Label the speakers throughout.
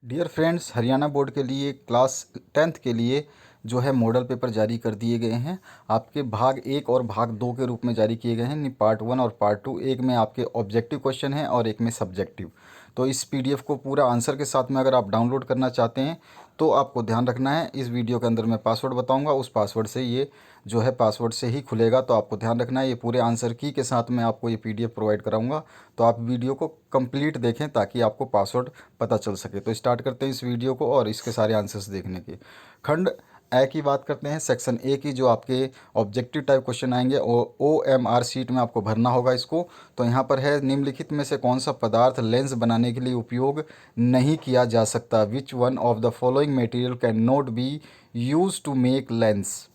Speaker 1: Dear friends, Haryana board के लिए class 10th के लिए जो है मॉडल पेपर जारी कर दिए गए हैं। आपके भाग 1 और भाग 2 के रूप में जारी किए गए हैं। पार्ट 1 और पार्ट 2, एक में आपके ऑब्जेक्टिव क्वेश्चन हैं और एक में सब्जेक्टिव। तो इस पीडीएफ को पूरा आंसर के साथ में अगर आप डाउनलोड करना चाहते हैं तो आपको ध्यान रखना है, इस वीडियो के अंदर मैं पासवर्ड बताऊंगा, उस पासवर्ड से ये जो है पासवर्ड से ही खुलेगा। तो आपको ध्यान रखना है, ये पूरे आंसर की के साथ में आपको ये पीडीएफ प्रोवाइड कराऊंगा। तो आप वीडियो को कंप्लीट देखें ताकि आपको पासवर्ड पता चल सके। तो स्टार्ट करते हैं इस वीडियो को और इसके सारे आंसर्स देखने के। खंड ए की बात करते हैं, सेक्शन ए की, जो आपके ऑब्जेक्टिव टाइप क्वेश्चन आएंगे OMR शीट में आपको भरना होगा इसको। तो यहाँ पर है, निम्नलिखित में से कौन सा पदार्थ लेंस बनाने के लिए उपयोग नहीं किया जा सकता? Which one of the following material can not be use to make lens?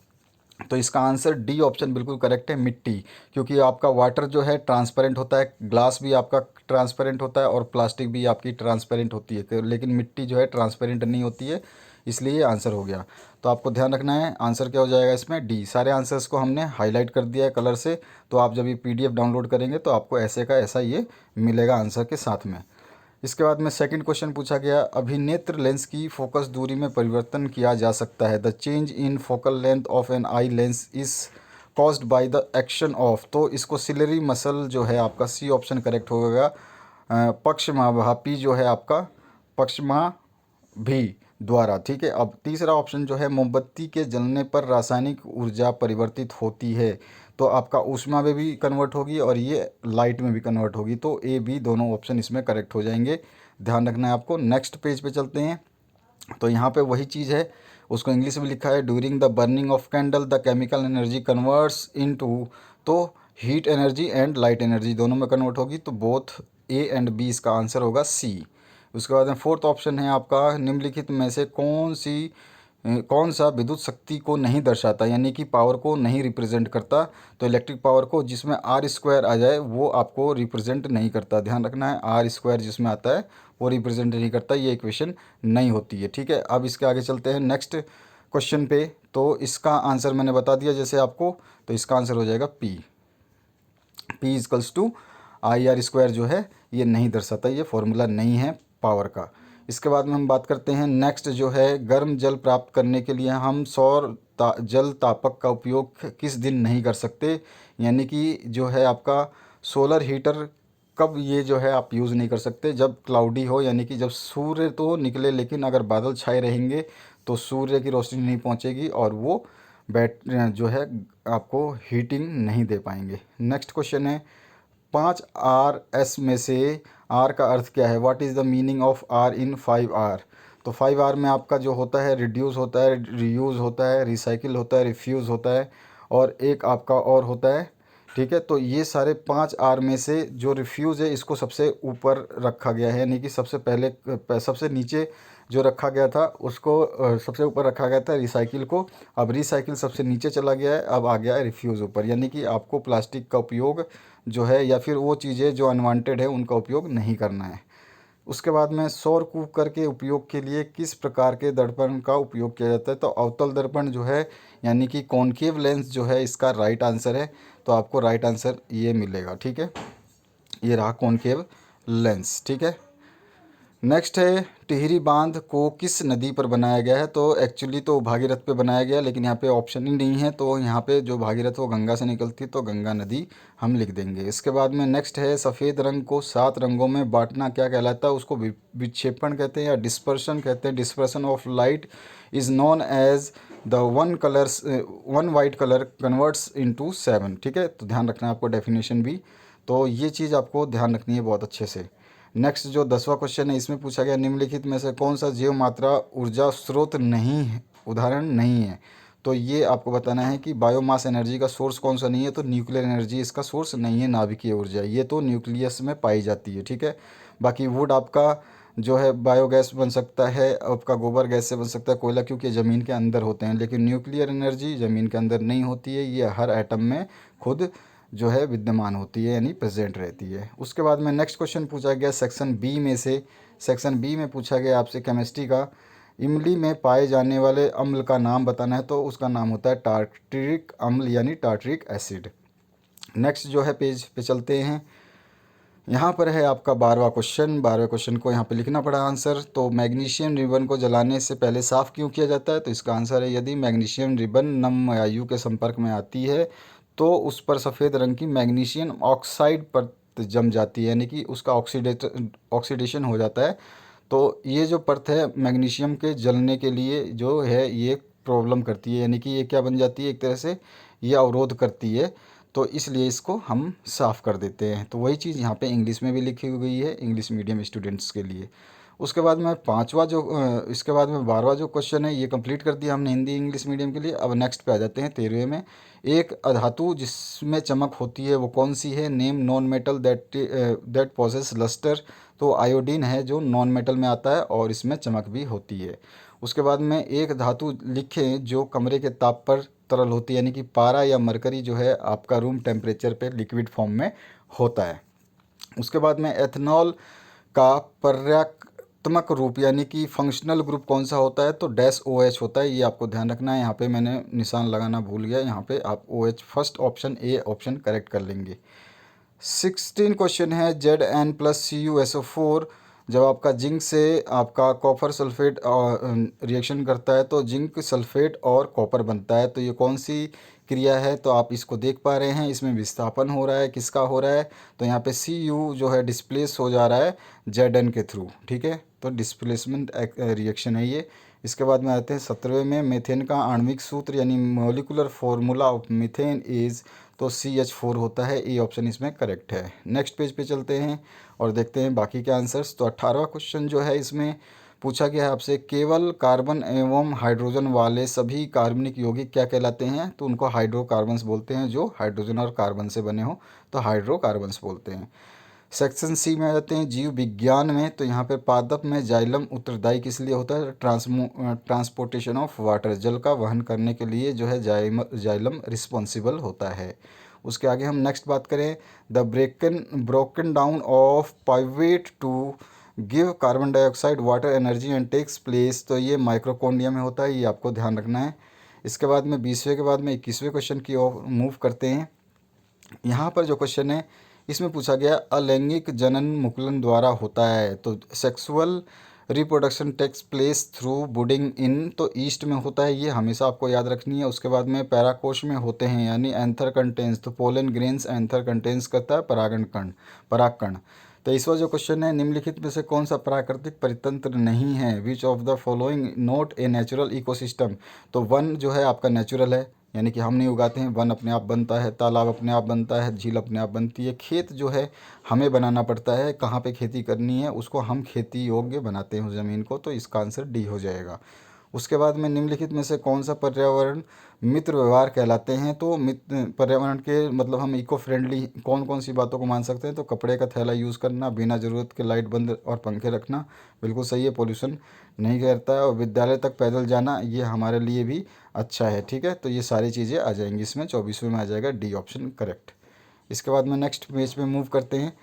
Speaker 1: तो इसका आंसर डी ऑप्शन बिल्कुल करेक्ट है, मिट्टी। क्योंकि आपका वाटर जो है ट्रांसपेरेंट होता है, ग्लास भी आपका ट्रांसपेरेंट होता है और प्लास्टिक भी आपकी ट्रांसपेरेंट होती है, लेकिन मिट्टी जो है ट्रांसपेरेंट नहीं होती है, इसलिए ये आंसर हो गया। तो आपको ध्यान रखना है, आंसर क्या हो जाएगा इसमें? डी। सारे आंसर्स को हमने हाईलाइट कर दिया है कलर से। तो आप जब ये पीडीएफ डाउनलोड करेंगे तो आपको ऐसे का ऐसा ये मिलेगा आंसर के साथ में। इसके बाद में सेकंड क्वेश्चन पूछा गया, अभिनेत्र लेंस की फोकस दूरी में परिवर्तन किया जा सकता है। The change in focal length of an eye lens is caused by the action of. तो इसको सिलरी मसल जो है आपका, सी ऑप्शन करेक्ट होगा। पक्षमाभापी जो है आपका, पक्षमाभी द्वारा। ठीक है। अब तीसरा ऑप्शन जो है, मोमबत्ती के जलने पर रासायनिक ऊर्जा परिवर्तित होती है। तो आपका ऊष्मा में भी कन्वर्ट होगी और ये लाइट में भी कन्वर्ट होगी। तो ए बी दोनों ऑप्शन इसमें करेक्ट हो जाएंगे। ध्यान रखना है आपको। नेक्स्ट पेज पे चलते हैं। तो यहाँ पे वही चीज़ है, उसको इंग्लिश में लिखा है, during the burning of candle the chemical energy converts into. तो heat energy and light energy दोनों में कन्वर्ट होगी। तो बोथ ए एंड बी इसका आंसर होगा सी। उसके बाद में फोर्थ ऑप्शन है आपका, निम्नलिखित में से कौन सा विद्युत शक्ति को नहीं दर्शाता, यानी कि पावर को नहीं रिप्रेजेंट करता? तो इलेक्ट्रिक पावर को जिसमें आर स्क्वायर आ जाए वो आपको रिप्रेजेंट नहीं करता। ध्यान रखना है, आर स्क्वायर जिसमें आता है वो रिप्रेजेंट नहीं करता, ये इक्वेशन नहीं होती है। ठीक है। अब इसके आगे चलते हैं नेक्स्ट क्वेश्चन पे। तो इसका आंसर मैंने बता दिया जैसे आपको, तो इसका आंसर हो जाएगा P. P equals to I R square जो है ये नहीं दर्शाता, ये फॉर्मूला नहीं है पावर का। इसके बाद में हम बात करते हैं नेक्स्ट जो है, गर्म जल प्राप्त करने के लिए हम जल तापक का उपयोग किस दिन नहीं कर सकते? यानी कि जो है आपका सोलर हीटर, कब ये जो है आप यूज़ नहीं कर सकते? जब क्लाउडी हो, यानी कि जब सूर्य तो निकले लेकिन अगर बादल छाए रहेंगे तो सूर्य की रोशनी नहीं पहुंचेगी और वो जो है आपको हीटिंग नहीं दे पाएंगे। नेक्स्ट क्वेश्चन है, 5 R में से R का अर्थ क्या है? What is the meaning of R in 5R? तो 5R में आपका जो होता है, रिड्यूस होता है, रीयूज़ होता है, रिसाइकिल होता है, रिफ्यूज़ होता है और एक आपका और होता है। ठीक है। तो ये सारे 5R में से जो रिफ्यूज़ है इसको सबसे ऊपर रखा गया है, यानी कि सबसे पहले सबसे नीचे जो रखा गया था उसको सबसे ऊपर रखा गया था रिसाइकिल को। अब रिसाइकिल सबसे नीचे चला गया है, अब आ गया है रिफ्यूज़ ऊपर। यानी कि आपको प्लास्टिक का उपयोग जो है या फिर वो चीज़ें जो अनवांटेड है उनका उपयोग नहीं करना है। उसके बाद में सौर कूकर के उपयोग के लिए किस प्रकार के दर्पण का उपयोग किया जाता है? तो अवतल दर्पण जो है, यानी कि कॉनकेव लेंस जो है, इसका राइट आंसर है। तो आपको राइट आंसर ये मिलेगा। ठीक है, ये रहा कॉनकेव लेंस। ठीक है। नेक्स्ट है, टिहरी बांध को किस नदी पर बनाया गया है? तो एक्चुअली तो भागीरथ पे बनाया गया, लेकिन यहाँ पे ऑप्शन ही नहीं है, तो यहाँ पे जो भागीरथ वो गंगा से निकलती, तो गंगा नदी हम लिख देंगे। इसके बाद में नेक्स्ट है, सफ़ेद रंग को 7 रंगों में बांटना क्या कहलाता है? उसको विक्षेपण कहते हैं या डिस्पर्शन कहते हैं। Dispersion of light is known as the one white colour converts into 7। ठीक है। तो ध्यान रखना है आपको डेफिनेशन भी, तो ये चीज़ आपको ध्यान रखनी है बहुत अच्छे से। नेक्स्ट जो 10वां क्वेश्चन है, इसमें पूछा गया, निम्नलिखित में से कौन सा जीव मात्रा ऊर्जा स्रोत नहीं है, उदाहरण नहीं है? तो ये आपको बताना है कि बायोमास एनर्जी का सोर्स कौन सा नहीं है। तो न्यूक्लियर एनर्जी इसका सोर्स नहीं है, नाभिकीय ऊर्जा, ये तो न्यूक्लियस में पाई जाती है। ठीक है। बाकी वुड आपका जो है बायोगैस बन सकता है, आपका गोबर गैस से बन सकता है, कोयला, क्योंकि ज़मीन के अंदर होते हैं, लेकिन न्यूक्लियर एनर्जी ज़मीन के अंदर नहीं होती है, ये हर एटम में खुद जो है विद्यमान होती है, यानी प्रेजेंट रहती है। उसके बाद में नेक्स्ट क्वेश्चन पूछा गया सेक्शन बी में से, सेक्शन बी में पूछा गया आपसे केमिस्ट्री का, इमली में पाए जाने वाले अम्ल का नाम बताना है। तो उसका नाम होता है टार्टरिक अम्ल, यानी टार्टरिक एसिड। नेक्स्ट जो है पेज पे चलते हैं। यहाँ पर है आपका 12वां क्वेश्चन। 12वें क्वेश्चन को यहाँ पे लिखना पड़ा आंसर। तो मैग्नीशियम रिबन को जलाने से पहले साफ़ क्यों किया जाता है? तो इसका आंसर है, यदि मैग्नीशियम रिबन नम वायु के संपर्क में आती है तो उस पर सफ़ेद रंग की मैग्नीशियम ऑक्साइड परत जम जाती है, यानी कि उसका ऑक्सीडेशन हो जाता है। तो ये जो परत है मैग्नीशियम के जलने के लिए जो है ये प्रॉब्लम करती है, यानी कि ये क्या बन जाती है, एक तरह से ये अवरोध करती है। तो इसलिए इसको हम साफ़ कर देते हैं। तो वही चीज़ यहाँ पे इंग्लिश में भी लिखी हुई है इंग्लिश मीडियम स्टूडेंट्स के लिए। उसके बाद में इसके बाद में 12वां जो क्वेश्चन है ये कंप्लीट कर दिया हमने हिंदी इंग्लिश मीडियम के लिए। अब नेक्स्ट पे आ जाते हैं 13वें में। एक अधातु जिसमें चमक होती है वो कौन सी है? Name non metal that possess lustre. तो आयोडीन है जो नॉन मेटल में आता है और इसमें चमक भी होती है। उसके बाद में एक धातु लिखें जो कमरे के ताप पर तरल होती है, यानी कि पारा या मरकरी जो है आपका रूम टेम्परेचर पे लिक्विड फॉर्म में होता है। उसके बाद में एथनॉल का पर्यात्मक रूप यानी कि फंक्शनल ग्रुप कौन सा होता है? तो डैश OH होता है। ये आपको ध्यान रखना है, यहाँ पे मैंने निशान लगाना भूल गया, यहाँ पे आप OH first option A option correct कर लेंगे। 16 क्वेश्चन है Zn+Cu SO4 जब आपका जिंक से आपका कॉपर सल्फेट रिएक्शन करता है तो जिंक सल्फेट और कॉपर बनता है। तो ये कौन सी क्रिया है? तो आप इसको देख पा रहे हैं, इसमें विस्थापन हो रहा है, किसका हो रहा है? तो यहाँ पे Cu जो है डिस्प्लेस हो जा रहा है Zn के थ्रू, ठीक है। तो डिस्प्लेसमेंट रिएक्शन है ये। इसके बाद में आते हैं 17वें में। मीथेन का आणविक सूत्र यानी molecular formula of methane is, तो CH4 होता है। ए ऑप्शन इसमें करेक्ट है। नेक्स्ट पेज पे चलते हैं और देखते हैं बाकी के आंसर्स। तो 18वां क्वेश्चन जो है इसमें पूछा गया है आपसे, केवल कार्बन एवं हाइड्रोजन वाले सभी कार्बनिक यौगिक क्या कहलाते हैं? तो उनको हाइड्रोकार्बन्स बोलते हैं। जो हाइड्रोजन और कार्बन से बने हो तो हाइड्रोकार्बन्स बोलते हैं। सेक्शन सी में आ जाते हैं जीव विज्ञान में। तो यहाँ पे पादप में जाइलम उत्तरदायी किस लिए होता है? ट्रांसपोर्टेशन ऑफ वाटर, जल का वहन करने के लिए जो है जाइलम रिस्पॉन्सिबल होता है। उसके आगे हम नेक्स्ट बात करें, the broken down of pyruvate to give carbon dioxide water energy and takes place. तो ये माइक्रोकोन्डिया में होता है, ये आपको ध्यान रखना है। इसके बाद में 20वें के बाद में 21वें क्वेश्चन की ओर मूव करते हैं। यहाँ पर जो क्वेश्चन है इसमें पूछा गया अलैंगिक जनन मुकुलन द्वारा होता है। तो sexual reproduction takes place through budding in, तो ईस्ट में होता है, ये हमेशा आपको याद रखनी है। उसके बाद में पैराकोश में होते हैं यानी एंथर कंटेंस, तो पोलन ग्रेन्स एंथर कंटेंस करता है परागकण। 23वां जो क्वेश्चन है, निम्नलिखित में से कौन सा प्राकृतिक परितंत्र नहीं है? Which of the following not a natural ecosystem. तो वन जो है आपका नेचुरल है, यानी कि हम नहीं उगाते हैं, वन अपने आप बनता है, तालाब अपने आप बनता है, झील अपने आप बनती है। खेत जो है हमें बनाना पड़ता है, कहाँ पे खेती करनी है उसको हम खेती योग्य बनाते हैं उस ज़मीन को। तो इसका आंसर डी हो जाएगा। उसके बाद में निम्नलिखित में से कौन सा पर्यावरण मित्र व्यवहार कहलाते हैं? तो मित्र पर्यावरण के मतलब हम इको फ्रेंडली कौन कौन सी बातों को मान सकते हैं? तो कपड़े का थैला यूज़ करना, बिना ज़रूरत के लाइट बंद और पंखे रखना, बिल्कुल सही है, पोल्यूशन नहीं करता है। और विद्यालय तक पैदल जाना, ये हमारे लिए भी अच्छा है, ठीक है। तो ये सारी चीज़ें आ जाएंगी इसमें, 24वें में आ जाएगा डी ऑप्शन करेक्ट। इसके बाद में नेक्स्ट पेज पे मूव करते हैं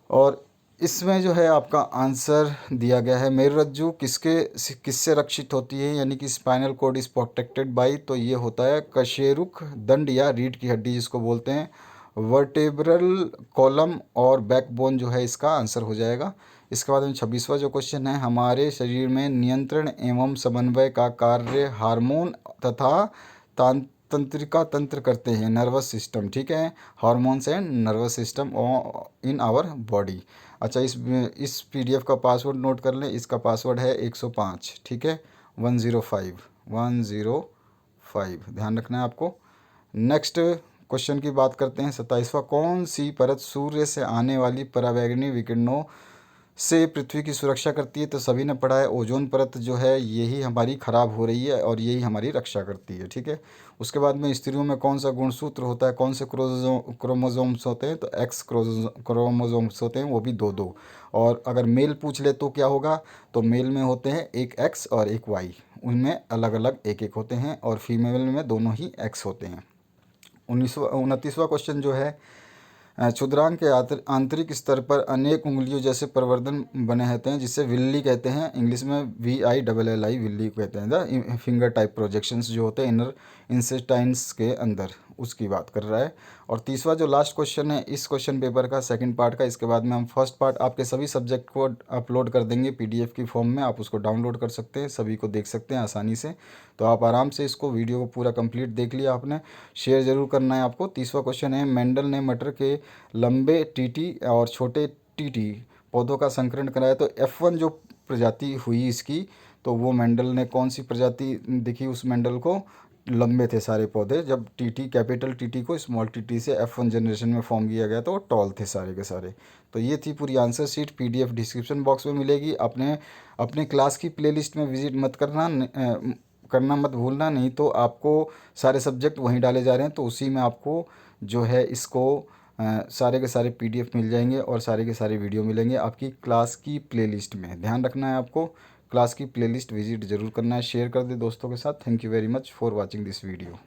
Speaker 1: और इसमें जो है आपका आंसर दिया गया है, मेरुरज्जु किससे रक्षित होती है? यानी कि spinal cord is protected by, तो ये होता है कशेरुक दंड या रीढ़ की हड्डी जिसको बोलते हैं। वर्टेब्रल कॉलम और बैकबोन जो है इसका आंसर हो जाएगा। इसके बाद में 26वां जो क्वेश्चन है, हमारे शरीर में नियंत्रण एवं समन्वय का कार्य हार्मोन तथा तंत्रिका तंत्र करते हैं, नर्वस सिस्टम, ठीक है। Hormones and nervous system in our body. अच्छा, इस PDF का पासवर्ड नोट कर लें, इसका पासवर्ड है 105, ठीक है, 105 ध्यान रखना है आपको। नेक्स्ट क्वेश्चन की बात करते हैं 27वां, कौन सी परत सूर्य से आने वाली पराबैंगनी विकिरणों से पृथ्वी की सुरक्षा करती है? तो सभी ने पढ़ा है, ओजोन परत जो है यही हमारी ख़राब हो रही है और यही हमारी रक्षा करती है, ठीक है। उसके बाद में स्त्रियों में कौन सा गुणसूत्र होता है? कौन से क्रोमोजोम्स होते हैं? तो X क्रोमोजोम्स होते हैं, वो भी दो दो। और अगर मेल पूछ ले तो क्या होगा? तो मेल में होते हैं एक X और एक Y, उनमें अलग अलग एक एक होते हैं, और फीमेल में दोनों ही X होते हैं। 29वां क्वेश्चन जो है, क्षुद्रांग के आंतरिक स्तर पर अनेक उंगलियों जैसे प्रवर्धन बने रहते हैं जिसे विल्ली कहते हैं, इंग्लिश में VILLI विल्ली कहते हैं। द फिंगर टाइप प्रोजेक्शंस जो होते हैं इनर इंसेस्टाइन्स के अंदर, उसकी बात कर रहा है। और तीसरा जो लास्ट क्वेश्चन है इस क्वेश्चन पेपर का सेकंड पार्ट का, इसके बाद में हम फर्स्ट पार्ट आपके सभी सब्जेक्ट को अपलोड कर देंगे पीडीएफ की फॉर्म में, आप उसको डाउनलोड कर सकते हैं, सभी को देख सकते हैं आसानी से। तो आप आराम से इसको वीडियो को पूरा कंप्लीट देख लिया आपने, शेयर ज़रूर करना है आपको। तीसरा क्वेश्चन है, मेंडल ने मटर के लंबे टीटी और छोटे टीटी पौधों का संकरण कराया, तो F1 जो प्रजाति हुई इसकी, तो वो मेंडल ने कौन सी प्रजाति दिखी उस मेंडल को, लंबे थे सारे पौधे। जब टीटी कैपिटल टीटी को स्मॉल टीटी से F1 जनरेशन में फॉर्म किया गया तो वो टॉल थे सारे के सारे। तो ये थी पूरी answer sheet, PDF description box में मिलेगी। अपने अपने क्लास की प्लेलिस्ट में विजिट मत करना मत भूलना, नहीं तो आपको सारे सब्जेक्ट वहीं डाले जा रहे हैं, तो उसी में आपको जो है इसको सारे के सारे पीडीएफ मिल जाएंगे और सारे के सारे वीडियो मिलेंगे आपकी क्लास की प्लेलिस्ट में। ध्यान रखना है आपको, क्लास की प्लेलिस्ट विजिट ज़रूर करना है, शेयर कर दे दोस्तों के साथ। Thank you very much for watching this video.